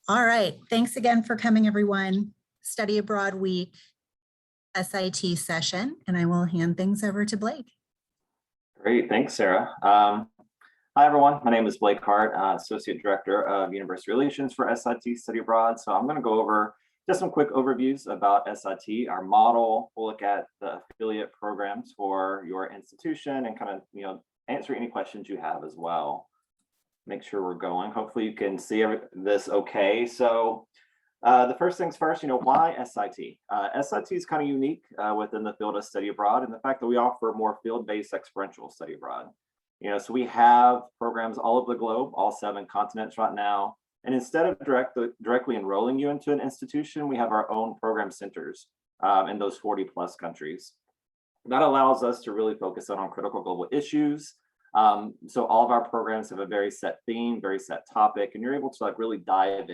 All right, thanks again for coming, everyone. Study Abroad Week SIT session, and I will hand things over to Blake. Great, thanks, Sarah. Hi, everyone. My name is Blake Hart, Associate Director of University Relations for SIT Study Abroad. So I'm going to go over just some quick overviews about SIT, our model. We'll look at the affiliate programs for your institution and kind of, answer any questions you have as well. Make sure we're going. Hopefully you can see this okay. So the first things first, why SIT? SIT is kind of unique within the field of study abroad and the fact that we offer more field-based experiential study abroad. So we have programs all over the globe, all 7 continents right now. And instead of directly enrolling you into an institution, we have our own program centers in those 40 plus countries. That allows us to really focus on critical global issues. So all of our programs have a very set theme, very set topic, and you're able to really dive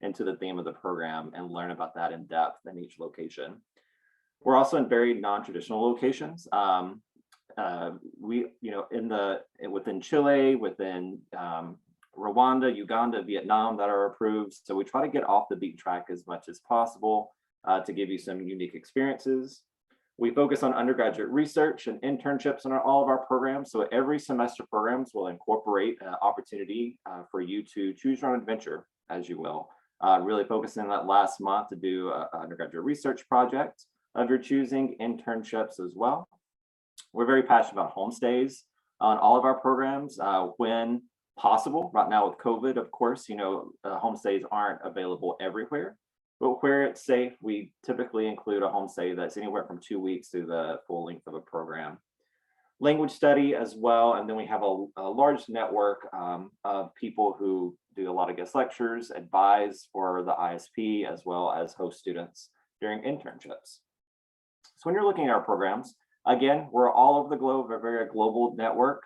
into the theme of the program and learn about that in depth in each location. We're also in very non-traditional locations. Within Chile, within Rwanda, Uganda, Vietnam that are approved. So we try to get off the beaten track as much as possible to give you some unique experiences. We focus on undergraduate research and internships in all of our programs. So every semester programs will incorporate an opportunity for you to choose your own adventure, as you will. Really focusing on that last month to do an undergraduate research project of your choosing, internships as well. We're very passionate about homestays on all of our programs when possible. Right now with COVID, of course, homestays aren't available everywhere. But where it's safe, we typically include a homestay that's anywhere from 2 weeks to the full length of a program. Language study as well, and then we have a large network of people who do a lot of guest lectures, advise for the ISP, as well as host students during internships. So when you're looking at our programs, again, we're all over the globe, a very global network.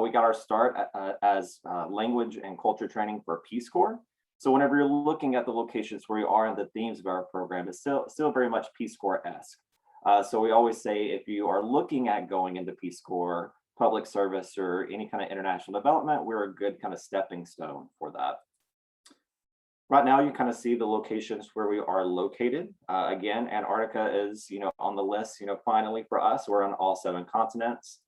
We got our start as language and culture training for Peace Corps. So whenever you're looking at the locations where you are and the themes of our program, it's still very much Peace Corps-esque. So we always say if you are looking at going into Peace Corps, public service, or any kind of international development, we're a good kind of stepping stone for that. Right now, you kind of see the locations where we are located. Again, Antarctica is, on the list, finally for us, we're on all 7 continents.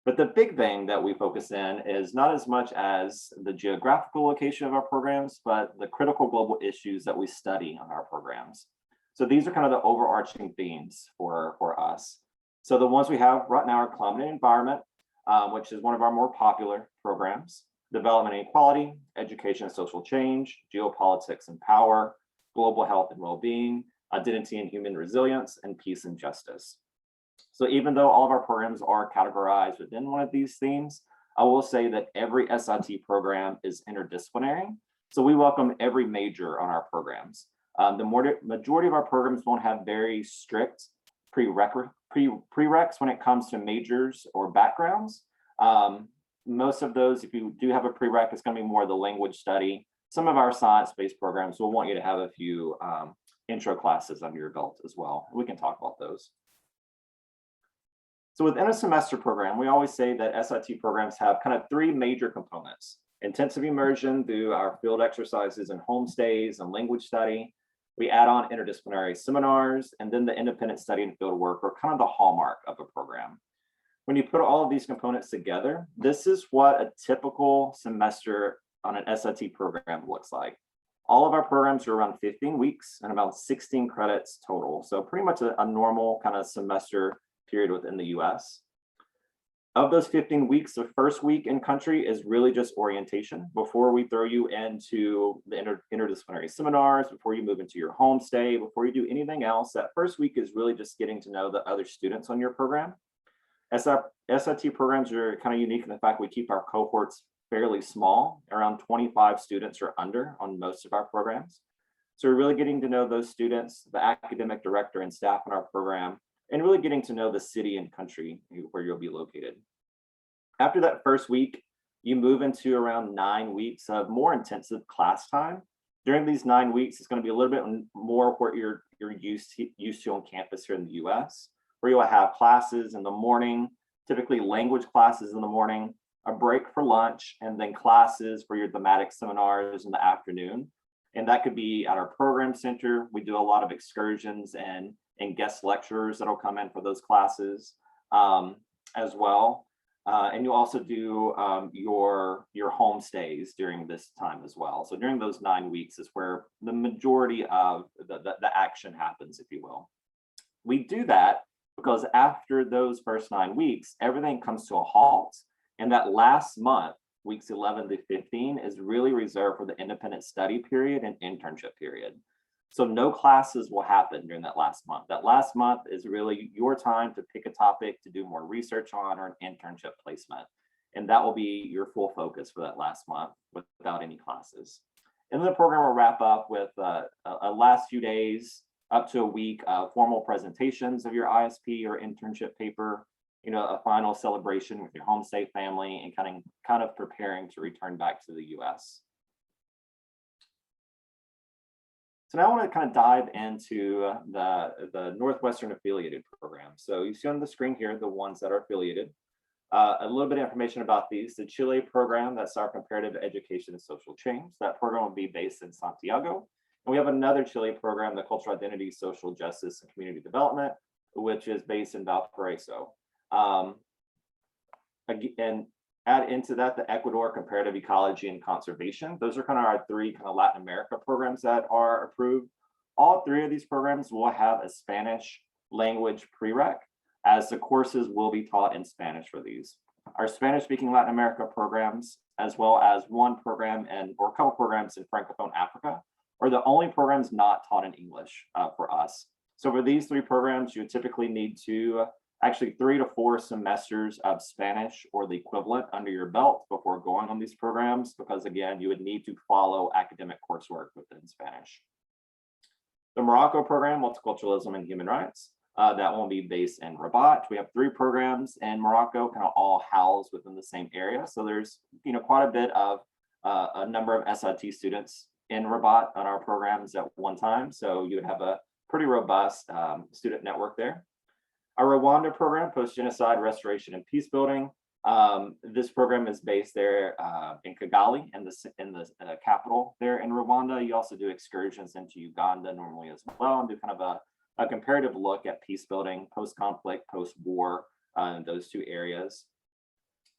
But the big thing that we focus in is not as much as the geographical location of our programs, but the critical global issues that we study on our programs. So these are kind of the overarching themes for us. So the ones we have right now are climate and environment, which is one of our more popular programs, development and equality, education and social change, geopolitics and power, global health and well-being, identity and human resilience, and peace and justice. So even though all of our programs are categorized within one of these themes, I will say that every SIT program is interdisciplinary. So we welcome every major on our programs. The majority of our programs won't have very strict prereqs when it comes to majors or backgrounds. Most of those, if you do have a prereq, it's going to be more the language study. Some of our science-based programs will want you to have a few intro classes under your belt as well. We can talk about those. So within a semester program, we always say that SIT programs have kind of 3 major components: intensive immersion through our field exercises and homestays and language study. We add on interdisciplinary seminars, and then the independent study and field work are kind of the hallmark of a program. When you put all of these components together, this is what a typical semester on an SIT program looks like. All of our programs are around 15 weeks and about 16 credits total. So pretty much a normal kind of semester period within the US. Of those 15 weeks, the first week in country is really just orientation before we throw you into the interdisciplinary seminars, before you move into your homestay, before you do anything else. That first week is really just getting to know the other students on your program. SIT programs are kind of unique in the fact we keep our cohorts fairly small. Around 25 students or under on most of our programs. So we're really getting to know those students, the academic director and staff in our program, and really getting to know the city and country where you'll be located. After that first week, you move into around 9 weeks of more intensive class time. During these 9 weeks, it's going to be a little bit more what you're used to on campus here in the US, where you'll have classes in the morning, typically language classes in the morning, a break for lunch, and then classes for your thematic seminars in the afternoon. And that could be at our program center. We do a lot of excursions and guest lecturers that'll come in for those classes as well. And you also do your home stays during this time as well. So during those 9 weeks is where the majority of the action happens, if you will. We do that because after those first 9 weeks, everything comes to a halt. And that last month, weeks 11 to 15, is really reserved for the independent study period and internship period. So no classes will happen during that last month. That last month is really your time to pick a topic to do more research on or an internship placement. And that will be your full focus for that last month without any classes. And then the program will wrap up with a last few days, up to a week of formal presentations of your ISP or internship paper, a final celebration with your home state family, and kind of preparing to return back to the US. So now I want to kind of dive into the Northwestern affiliated program. So you see on the screen here, the ones that are affiliated. A little bit of information about these. The Chile program, that's our comparative education and social change. That program will be based in Santiago. And we have another Chile program, the cultural identity, social justice, and community development, which is based in Valparaiso. And add into that the Ecuador comparative ecology and conservation. Those are kind of our three kind of Latin America programs that are approved. All three of these programs will have a Spanish language prereq, as the courses will be taught in Spanish for these. Our Spanish speaking Latin America programs, as well as one program or a couple programs in Francophone Africa, are the only programs not taught in English for us. So for these three programs, you typically need to actually 3 to 4 semesters of Spanish or the equivalent under your belt before going on these programs, because again, you would need to follow academic coursework within Spanish. The Morocco program, Multiculturalism and Human Rights, that will be based in Rabat. We have 3 programs in Morocco, kind of all housed within the same area. So there's quite a bit of a number of SIT students in Rabat on our programs at one time. So you would have a pretty robust student network there. Our Rwanda program, Post-Genocide Restoration and Peace Building. This program is based there in Kigali, in the capital there in Rwanda. You also do excursions into Uganda normally as well, and do kind of a comparative look at peace building, post-conflict, post-war, in those 2 areas.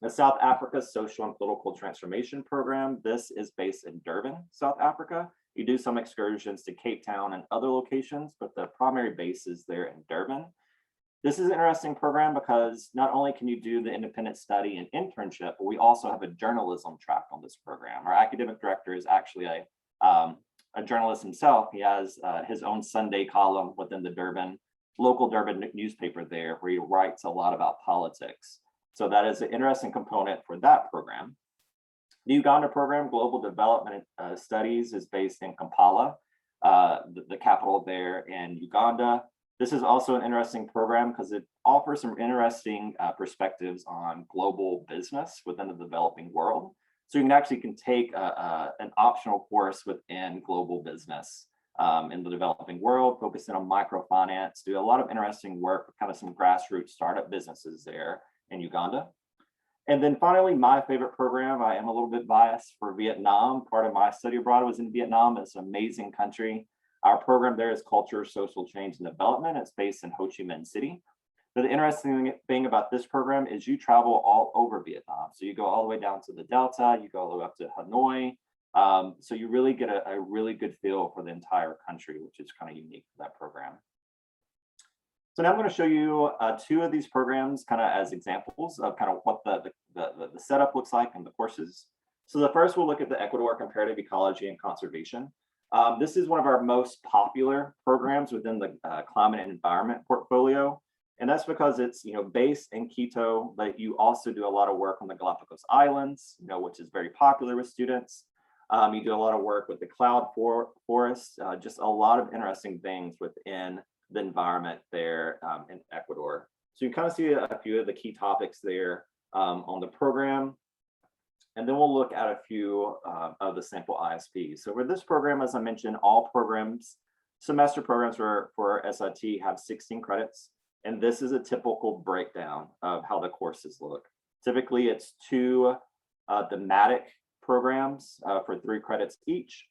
The South Africa Social and Political Transformation Program. This is based in Durban, South Africa. You do some excursions to Cape Town and other locations, but the primary base is there in Durban. This is an interesting program because not only can you do the independent study and internship, but we also have a journalism track on this program. Our academic director is actually a journalist himself. He has his own Sunday column within the local Durban newspaper there, where he writes a lot about politics. So that is an interesting component for that program. The Uganda program, Global Development Studies, is based in Kampala, the capital there in Uganda. This is also an interesting program because it offers some interesting perspectives on global business within the developing world. So you can take an optional course within global business in the developing world, focusing on microfinance, do a lot of interesting work with kind of some grassroots startup businesses there in Uganda. And then finally, my favorite program, I am a little bit biased for Vietnam. Part of my study abroad was in Vietnam. It's an amazing country. Our program there is Culture, Social Change, and Development. It's based in Ho Chi Minh City. But the interesting thing about this program is you travel all over Vietnam. So you go all the way down to the Delta, you go all the way up to Hanoi. So you really get a really good feel for the entire country, which is kind of unique for that program. So now I'm going to show you 2 of these programs kind of as examples of kind of what the setup looks like in the courses. So the first, we'll look at the Ecuador Comparative Ecology and Conservation. This is one of our most popular programs within the climate and environment portfolio. And that's because it's based in Quito, but you also do a lot of work on the Galapagos Islands, which is very popular with students. You do a lot of work with the cloud forest, just a lot of interesting things within the environment there in Ecuador. So you kind of see a few of the key topics there on the program. And then we'll look at a few of the sample ISPs. So for this program, as I mentioned, all programs, semester programs for SIT have 16 credits. And this is a typical breakdown of how the courses look. Typically, it's 2 thematic programs for 3 credits each.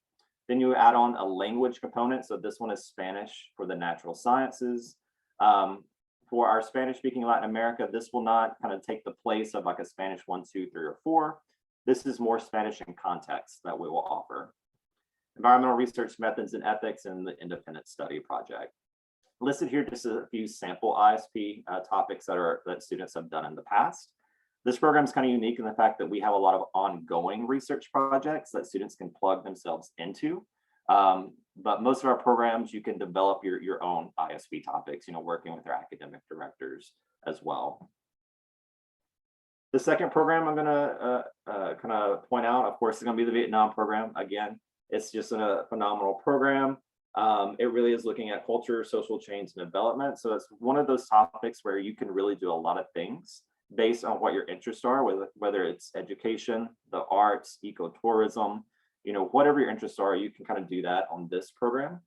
Then you add on a language component. So this one is Spanish for the natural sciences. For our Spanish speaking Latin America, this will not kind of take the place of like a Spanish 1, 2, 3, or 4. This is more Spanish in context that we will offer. Environmental research methods and ethics in the independent study project. Listed here just a few sample ISP topics that students have done in the past. This program is kind of unique in the fact that we have a lot of ongoing research projects that students can plug themselves into. But most of our programs, you can develop your own ISP topics, working with our academic directors as well. The second program I'm gonna kind of point out, of course, is gonna be the Vietnam program. Again, it's just a phenomenal program. It really is looking at culture, social change, and development. So it's one of those topics where you can really do a lot of things based on what your interests are, whether it's education, the arts, ecotourism, whatever your interests are, you can kind of do that on this program.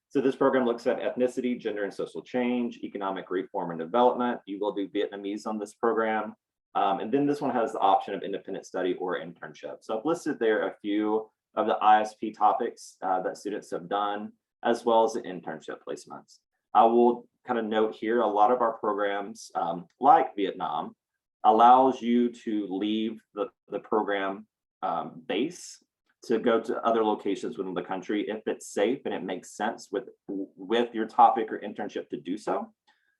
So this program looks at ethnicity, gender and social change, economic reform and development. You will do Vietnamese on this program. And then this one has the option of independent study or internship. So I've listed there a few of the ISP topics that students have done, as well as the internship placements. I will kind of note here, a lot of our programs, like Vietnam, allows you to leave the program base to go to other locations within the country if it's safe and it makes sense with your topic or internship to do so.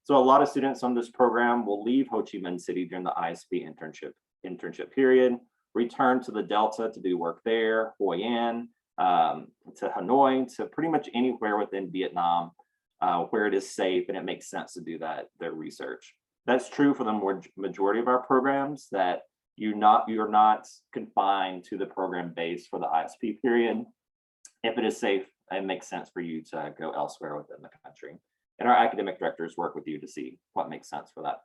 So a lot of students on this program will leave Ho Chi Minh City during the ISP internship period, return to the Delta to do work there, Hoi An, to Hanoi, to pretty much anywhere within Vietnam where it is safe and it makes sense to do their research. That's true for the majority of our programs, that you're not confined to the program base for the ISP period. If it is safe, it makes sense for you to go elsewhere within the country. And our academic directors work with you to see what makes sense for that.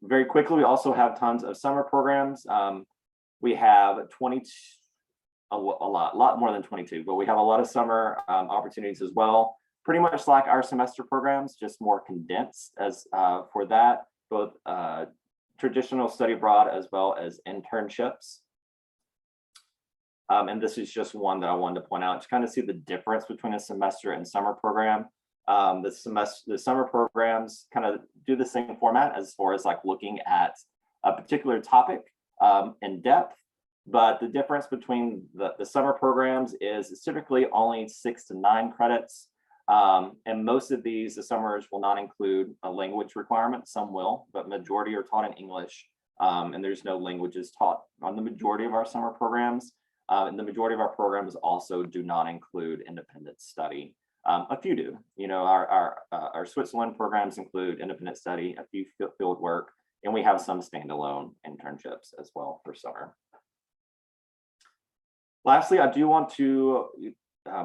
Very quickly, we also have tons of summer programs. We have a lot more than 22, but we have a lot of summer opportunities as well. Pretty much like our semester programs, just more condensed as for that, both traditional study abroad as well as internships. And this is just one that I wanted to point out to kind of see the difference between a semester and summer program. The summer programs kind of do the same format as far as like looking at a particular topic in depth, but the difference between the summer programs is it's typically only 6 to 9 credits. And most of these, the summers will not include a language requirement. Some will, but majority are taught in English. And there's no languages taught on the majority of our summer programs. And the majority of our programs also do not include independent study. A few do. Our Switzerland programs include independent study, a few field work, and we have some standalone internships as well for summer. Lastly, I do want to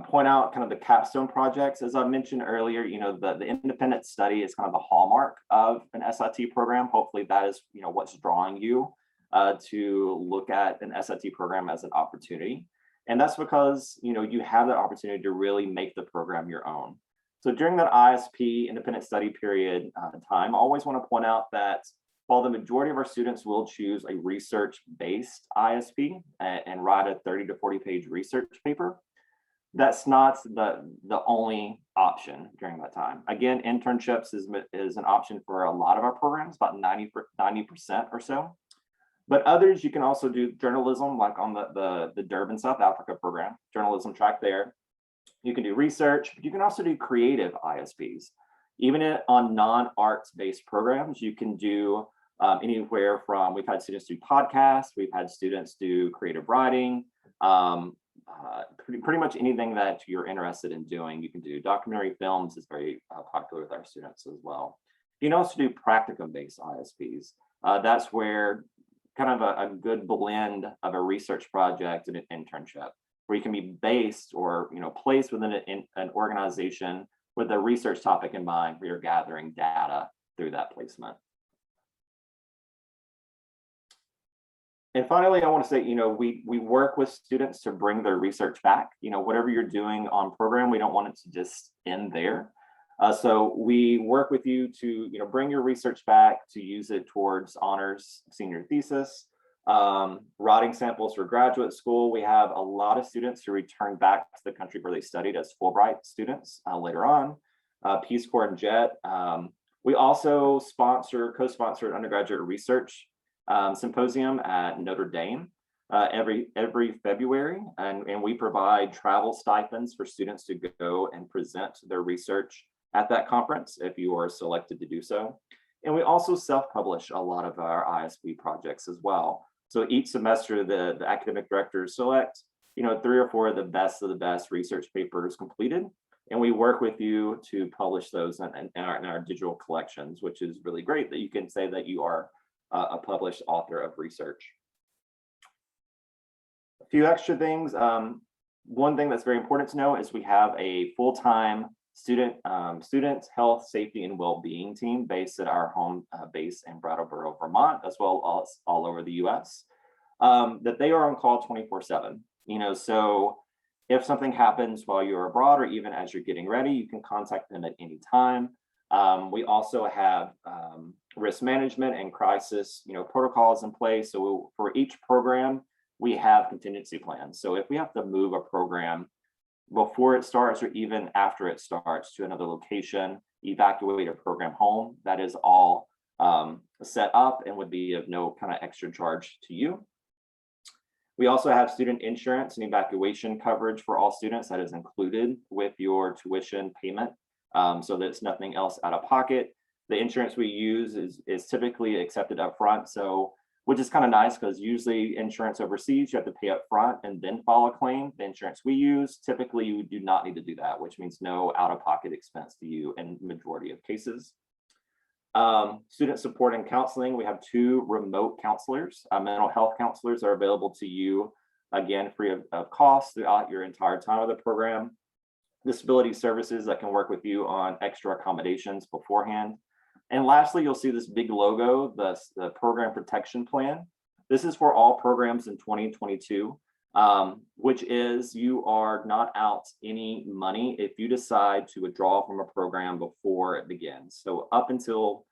point out kind of the Capstone projects. As I mentioned earlier, the independent study is kind of the hallmark of an SIT program. Hopefully that is, what's drawing you to look at an SIT program as an opportunity. And that's because, you have the opportunity to really make the program your own. So during that ISP independent study period time, I always want to point out that while the majority of our students will choose a research-based ISP and write a 30 to 40 page research paper, that's not the only option during that time. Again, internships is an option for a lot of our programs, about 90% or so. But others, you can also do journalism, like on the Durban, South Africa program, journalism track there. You can do research, but you can also do creative ISPs. Even on non-arts based programs, you can do anywhere from, we've had students do podcasts, we've had students do creative writing, pretty much anything that you're interested in doing, you can do. Documentary films is very popular with our students as well. You can also do practicum-based ISPs. That's where kind of a good blend of a research project and an internship, where you can be based or placed within an organization with a research topic in mind, where you're gathering data through that placement. And finally, I want to say, we work with students to bring their research back. Whatever you're doing on program, we don't want it to just end there. So we work with you to, bring your research back, to use it towards honors senior thesis, Writing samples for graduate school. We have a lot of students who return back to the country where they studied as Fulbright students later on. Peace Corps and JET. We also co-sponsor an undergraduate research symposium at Notre Dame every February, and we provide travel stipends for students to go and present their research at that conference if you are selected to do so. And we also self-publish a lot of our ISB projects as well. So each semester, the academic directors select, 3 or 4 of the best research papers completed, and we work with you to publish those in our digital collections, which is really great that you can say that you are a published author of research. A few extra things. One thing that's very important to know is we have a full-time student health, safety, and well-being team based at our home base in Brattleboro, Vermont, as well as all over the US, that they are on call 24/7. So if something happens while you're abroad or even as you're getting ready, you can contact them at any time. We also have risk management and crisis protocols in place. So for each program, we have contingency plans. So if we have to move a program before it starts or even after it starts to another location, evacuate a program home, that is all set up and would be of no kind of extra charge to you. We also have student insurance and evacuation coverage for all students that is included with your tuition payment, so that it's nothing else out of pocket. The insurance we use is typically accepted up front, so which is kind of nice because usually insurance overseas, you have to pay up front and then file a claim. The insurance we use, typically you do not need to do that, which means no out-of-pocket expense to you in majority of cases. Student support and counseling, we have 2 remote counselors. Mental health counselors are available to you, again, free of cost throughout your entire time of the program. Disability services that can work with you on extra accommodations beforehand. And lastly, you'll see this big logo, the program protection plan. This is for all programs in 2022, which is you are not out any money if you decide to withdraw from a program before it begins. So up until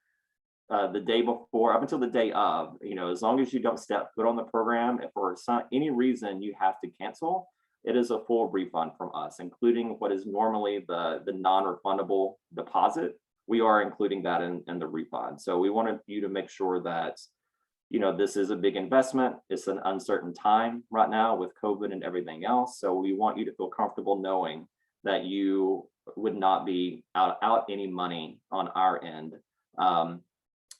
the day before, up until the day of, as long as you don't step foot on the program, if for any reason you have to cancel, it is a full refund from us, including what is normally the non-refundable deposit. We are including that in the refund. So we wanted you to make sure that, this is a big investment. It's an uncertain time right now with COVID and everything else. So we want you to feel comfortable knowing that you would not be out any money on our end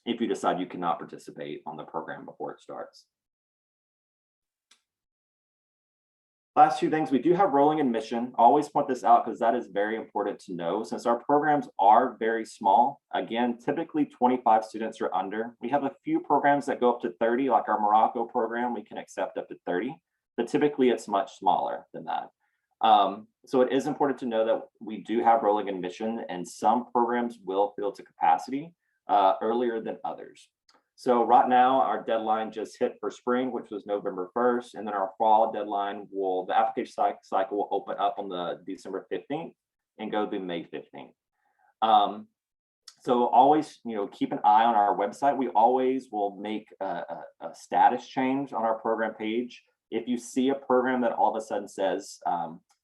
if you decide you cannot participate on the program before it starts. Last 2 things, we do have rolling admission. Always point this out because that is very important to know. Since our programs are very small, again, typically 25 students or under. We have a few programs that go up to 30, like our Morocco program, we can accept up to 30, but typically it's much smaller than that. So it is important to know that we do have rolling admission, and some programs will fill to capacity earlier than others. So right now, our deadline just hit for spring, which was November 1st, and then our fall deadline the application cycle will open up on the December 15th and go through May 15th. So always, keep an eye on our website. We always will make a status change on our program page. If you see a program that all of a sudden says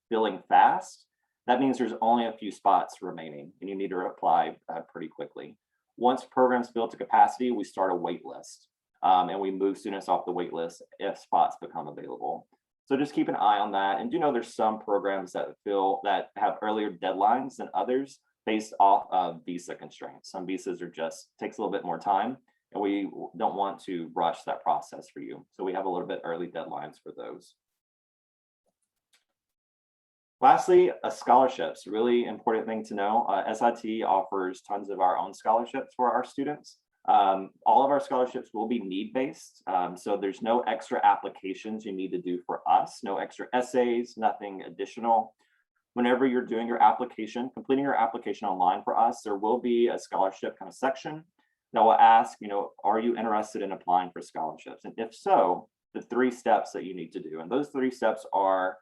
filling fast, that means there's only a few spots remaining and you need to apply pretty quickly. Once programs fill to capacity, we start a wait list and we move students off the wait list if spots become available. So just keep an eye on that. And there's some programs that have earlier deadlines than others based off of visa constraints. Some visas takes a little bit more time, and we don't want to rush that process for you. So we have a little bit early deadlines for those. Lastly, scholarships, really important thing to know. SIT offers tons of our own scholarships for our students. All of our scholarships will be need-based, so there's no extra applications you need to do for us, no extra essays, nothing additional. Whenever you're doing your application, completing your application online for us, there will be a scholarship kind of section that will ask, are you interested in applying for scholarships? And if so, the 3 steps that you need to do. And those 3 steps are,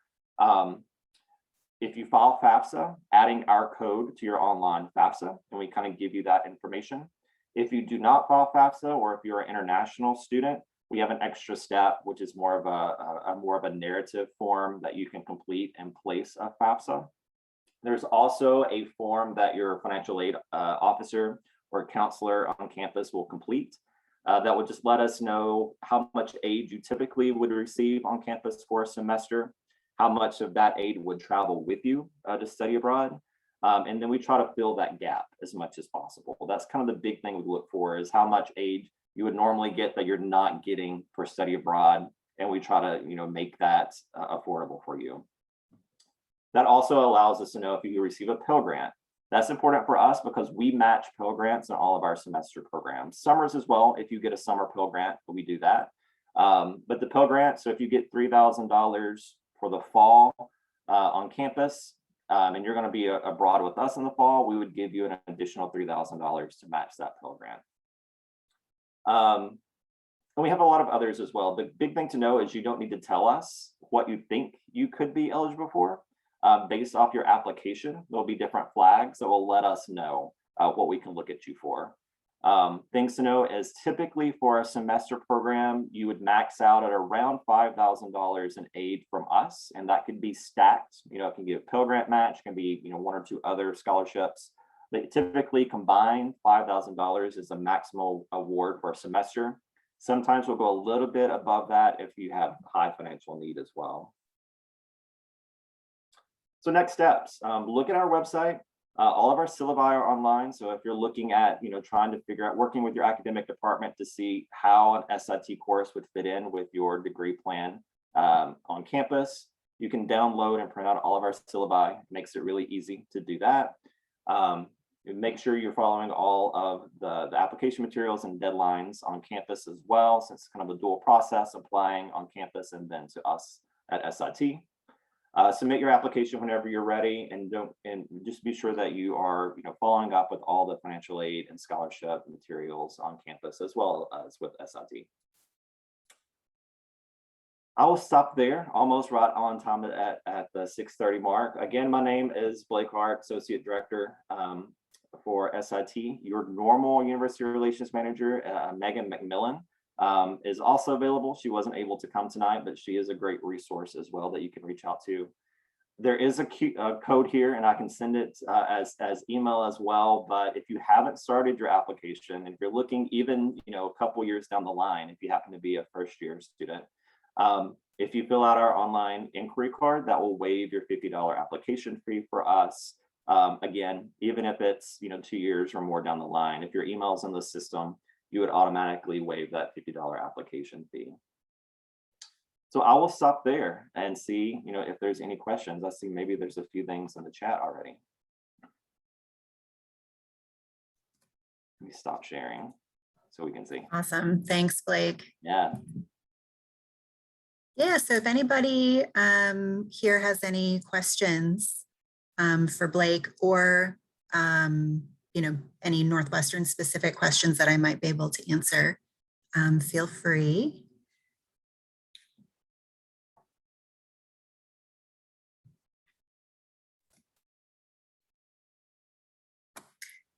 if you file FAFSA, adding our code to your online FAFSA, and we kind of give you that information. If you do not file FAFSA, or if you're an international student, we have an extra step, which is more of a narrative form that you can complete in place of FAFSA. There's also a form that your financial aid officer or counselor on campus will complete that would just let us know how much aid you typically would receive on campus for a semester, how much of that aid would travel with you to study abroad. And then we try to fill that gap as much as possible. That's kind of the big thing we look for, is how much aid you would normally get that you're not getting for study abroad. And we try to, make that affordable for you. That also allows us to know if you receive a Pell Grant. That's important for us because we match Pell Grants in all of our semester programs. Summers as well, if you get a summer Pell Grant, we do that. But the Pell Grant, so if you get $3,000 for the fall on campus, and you're going to be abroad with us in the fall, we would give you an additional $3,000 to match that Pell Grant. And we have a lot of others as well. The big thing to know is you don't need to tell us what you think you could be eligible for. Based off your application, there'll be different flags that will let us know what we can look at you for. Things to know is typically for a semester program, you would max out at around $5,000 in aid from us, and that could be stacked. It can be a Pell Grant match, it can be one or two other scholarships. They typically combined $5,000 is the maximum award for a semester. Sometimes we'll go a little bit above that if you have high financial need as well. So next steps, look at our website. All of our syllabi are online. So if you're looking at, trying to figure out, working with your academic department to see how an SIT course would fit in with your degree plan on campus, you can download and print out all of our syllabi. It makes it really easy to do that. Make sure you're following all of the application materials and deadlines on campus as well, since it's kind of a dual process, applying on campus and then to us at SIT. Submit your application whenever you're ready, and just be sure that you are following up with all the financial aid and scholarship materials on campus as well as with SIT. I will stop there, almost right on time at the 6:30 mark. Again, my name is Blake Hart, Associate Director for SIT. Your normal University Relations Manager, Megan McMillan, is also available. She wasn't able to come tonight, but she is a great resource as well that you can reach out to. There is a code here, and I can send it as email as well. But if you haven't started your application, if you're looking even a couple years down the line, if you happen to be a first-year student, if you fill out our online inquiry card, that will waive your $50 application fee for us. Again, even if it's 2 years or more down the line, if your email is in the system, you would automatically waive that $50 application fee. So I will stop there and see, if there's any questions. I see maybe there's a few things in the chat already. Let me stop sharing so we can see. Awesome. Thanks, Blake. Yeah. Yeah, so if anybody here has any questions for Blake, or any Northwestern specific questions that I might be able to answer, feel free.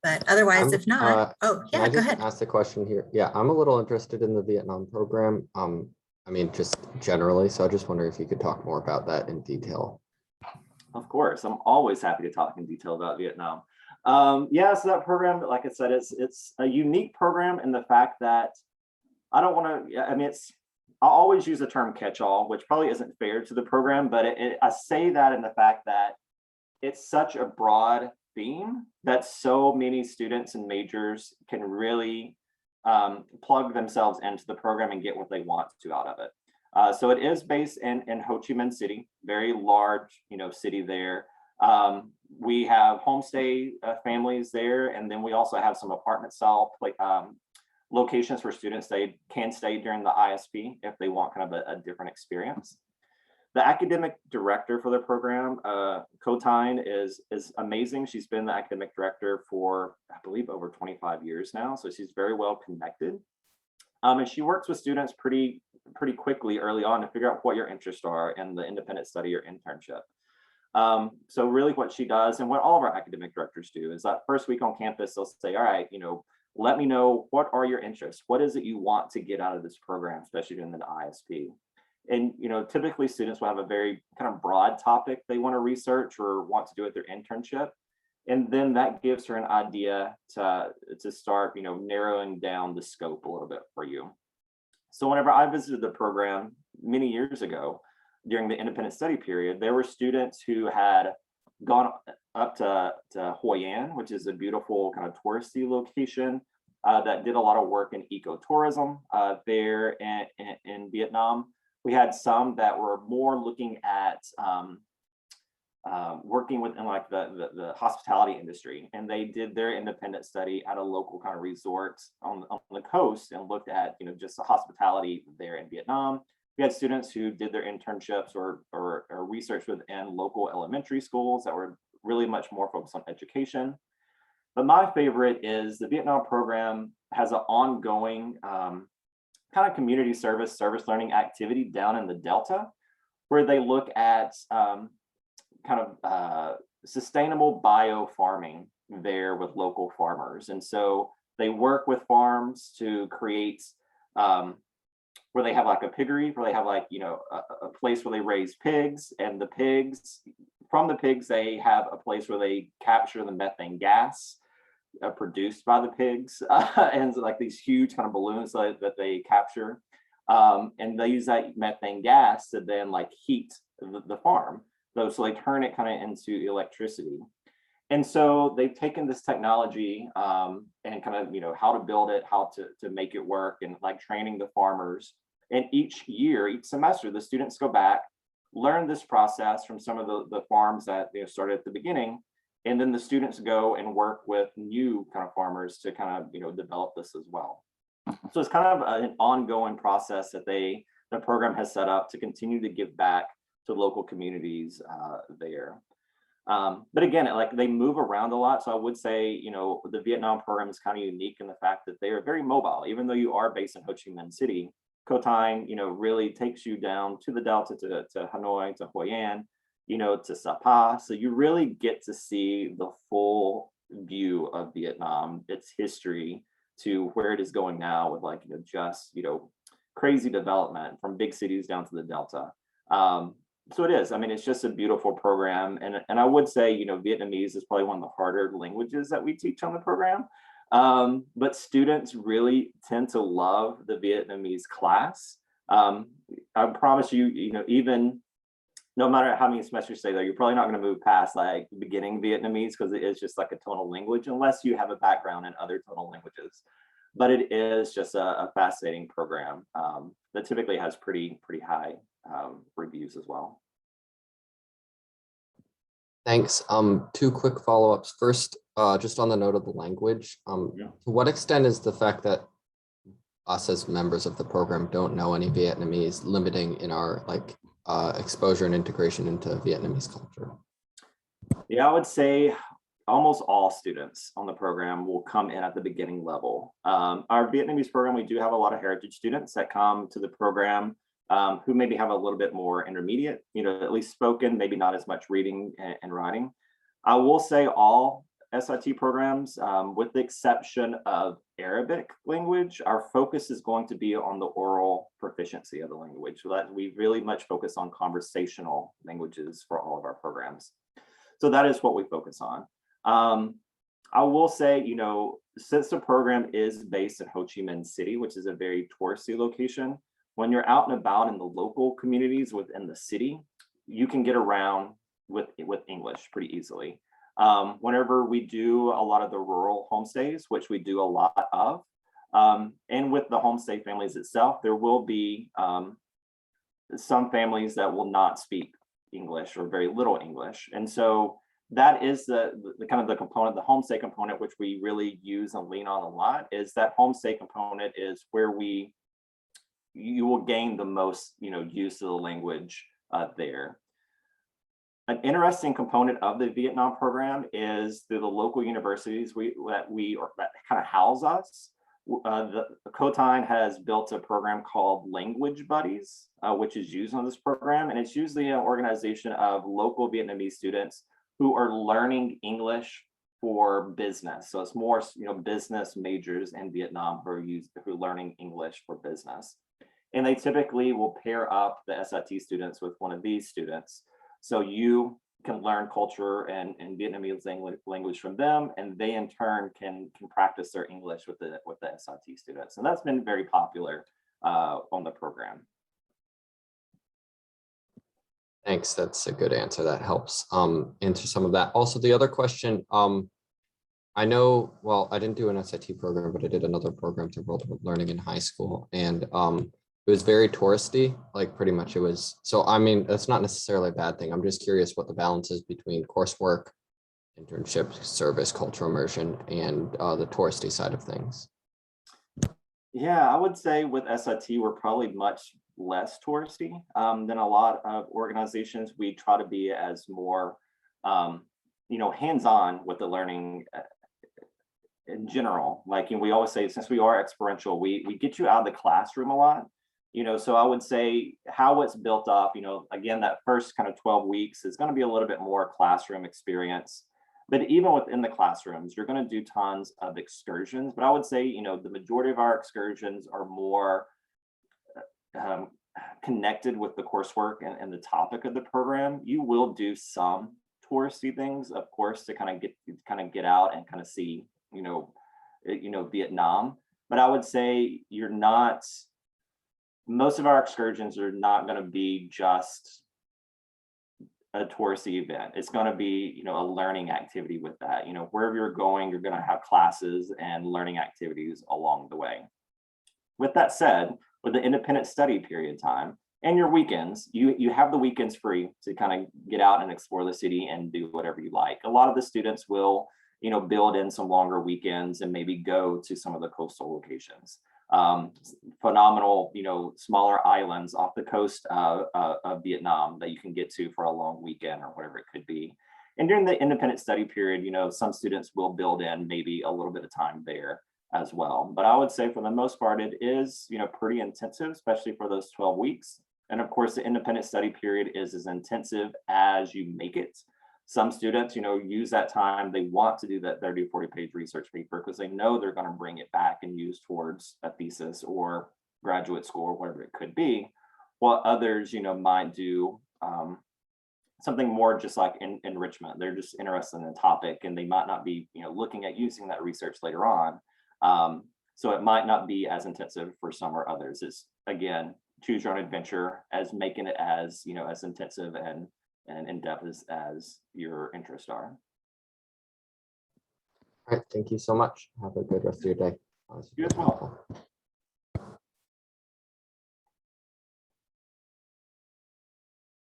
But otherwise, if not, oh yeah, go ahead. Ask the question here. Yeah, I'm a little interested in the Vietnam program. I mean, just generally. So I just wonder if you could talk more about that in detail. Of course, I'm always happy to talk in detail about Vietnam. Yeah, so that program, like I said, it's a unique program in the fact that I don't want to, I mean, I always use the term catch-all, which probably isn't fair to the program, but I say that in the fact that it's such a broad theme that so many students and majors can really plug themselves into the program and get what they want to out of it. So it is based in Ho Chi Minh City, very large, city there. We have homestay families there, and then we also have some apartment style locations for students. They can stay during the ISP if they want kind of a different experience. The academic director for the program, Ko Tine, is amazing. She's been the academic director for, I believe, over 25 years now. So she's very well connected. And she works with students pretty quickly early on to figure out what your interests are in the independent study or internship. So really what she does, and what all of our academic directors do, is that first week on campus, they'll say, all right, let me know, what are your interests? What is it you want to get out of this program, especially during the ISP? And, typically students will have a very kind of broad topic they want to research or want to do at their internship. And then that gives her an idea to start, narrowing down the scope a little bit for you. So whenever I visited the program many years ago during the independent study period, there were students who had gone up to Hoi An, which is a beautiful kind of touristy location that did a lot of work in ecotourism there in Vietnam. We had some that were more looking at working within like the hospitality industry, and they did their independent study at a local kind of resort on the coast and looked at just the hospitality there in Vietnam. We had students who did their internships or research within local elementary schools that were really much more focused on education. But my favorite is the Vietnam program has an ongoing kind of community service learning activity down in the Delta, where they look at sustainable bio farming there with local farmers. And so they work with farms to create where they have like a piggery, where they have like, a place where they raise pigs, and from the pigs, they have a place where they capture the methane gas produced by the pigs, and so like these huge kind of balloons that they capture. And they use that methane gas to then like heat the farm. So they turn it kind of into electricity. And so they've taken this technology and kind of, how to build it, how to make it work, and like training the farmers. And each semester, the students go back, learn this process from some of the farms that started at the beginning. And then the students go and work with new kind of farmers to kind of, develop this as well. So it's kind of an ongoing process that the program has set up to continue to give back to local communities there. But again, they move around a lot. So I would say, the Vietnam program is kind of unique in the fact that they are very mobile. Even though you are based in Ho Chi Minh City, Co Thai, really takes you down to the Delta, to Hanoi, to Hoi An, to Sapa. So you really get to see the full view of Vietnam, its history, to where it is going now with crazy development from big cities down to the Delta. So it is, it's just a beautiful program. And I would say, Vietnamese is probably one of the harder languages that we teach on the program. But students really tend to love the Vietnamese class. I promise you, even no matter how many semesters you stay there, you're probably not going to move past like beginning Vietnamese, because it is just like a tonal language, unless you have a background in other tonal languages. But it is just a fascinating program that typically has pretty high reviews as well. Thanks. Two quick follow-ups. First, just on the note of the language, to what extent is the fact that us as members of the program don't know any Vietnamese limiting in our exposure and integration into Vietnamese culture? Yeah, I would say almost all students on the program will come in at the beginning level. Our Vietnamese program, we do have a lot of heritage students that come to the program who maybe have a little bit more intermediate, at least spoken, maybe not as much reading and writing. I will say all SIT programs, with the exception of Arabic language, our focus is going to be on the oral proficiency of the language. So that we really much focus on conversational languages for all of our programs. So that is what we focus on. I will say, since the program is based in Ho Chi Minh City, which is a very touristy location, when you're out and about in the local communities within the city, you can get around with English pretty easily. Whenever we do a lot of the rural homestays, which we do a lot of, and with the homestay families itself, there will be some families that will not speak English or very little English. And so that is the kind of the component, the homestay component, which we really use and lean on a lot. Is that homestay component is where you will gain the most use of the language there. An interesting component of the Vietnam program is through the local universities that kind of house us. The Co Thai has built a program called Language Buddies, which is used on this program, and it's usually an organization of local Vietnamese students who are learning English for business. So it's more, business majors in Vietnam who are learning English for business. And they typically will pair up the SIT students with one of these students. So you can learn culture and Vietnamese language from them, and they in turn can practice their English with the SIT students. And that's been very popular on the program. Thanks. That's a good answer. That helps answer some of that. Also, the other question, I know, well, I didn't do an SIT program, but I did another program through World of Learning in high school. And it was very touristy, like pretty much it was. So, I mean, that's not necessarily a bad thing. I'm just curious what the balance is between coursework, internship, service, cultural immersion, and the touristy side of things. Yeah, I would say with SIT, we're probably much less touristy than a lot of organizations. We try to be as more, hands-on with the learning in general. Like, we always say, since we are experiential, we get you out of the classroom a lot. So I would say how it's built up, again, that first kind of 12 weeks is going to be a little bit more classroom experience. But even within the classrooms, you're going to do tons of excursions. But I would say, the majority of our excursions are more connected with the coursework and the topic of the program. You will do some touristy things, of course, to kind of get out and kind of see, Vietnam. But I would say most of our excursions are not going to be just a touristy event. It's going to be, a learning activity with that. Wherever you're going, you're going to have classes and learning activities along the way. With that said, with the independent study period time and your weekends, you have the weekends free to kind of get out and explore the city and do whatever you like. A lot of the students will, build in some longer weekends and maybe go to some of the coastal locations. Phenomenal, smaller islands off the coast of Vietnam that you can get to for a long weekend or whatever it could be. And during the independent study period, some students will build in maybe a little bit of time there as well. But I would say for the most part, it is, pretty intensive, especially for those 12 weeks. And of course, the independent study period is as intensive as you make it. Some students, use that time. They want to do that 30, 40-page research paper because they know they're going to bring it back and use towards a thesis or graduate school or whatever it could be. While others, might do something more just like enrichment. They're just interested in the topic and they might not be, looking at using that research later on. So it might not be as intensive for some or others. It's, again, choose your own adventure as making it as, as intensive and in-depth as your interests are. All right, thank you so much. Have a good rest of your day. You as well.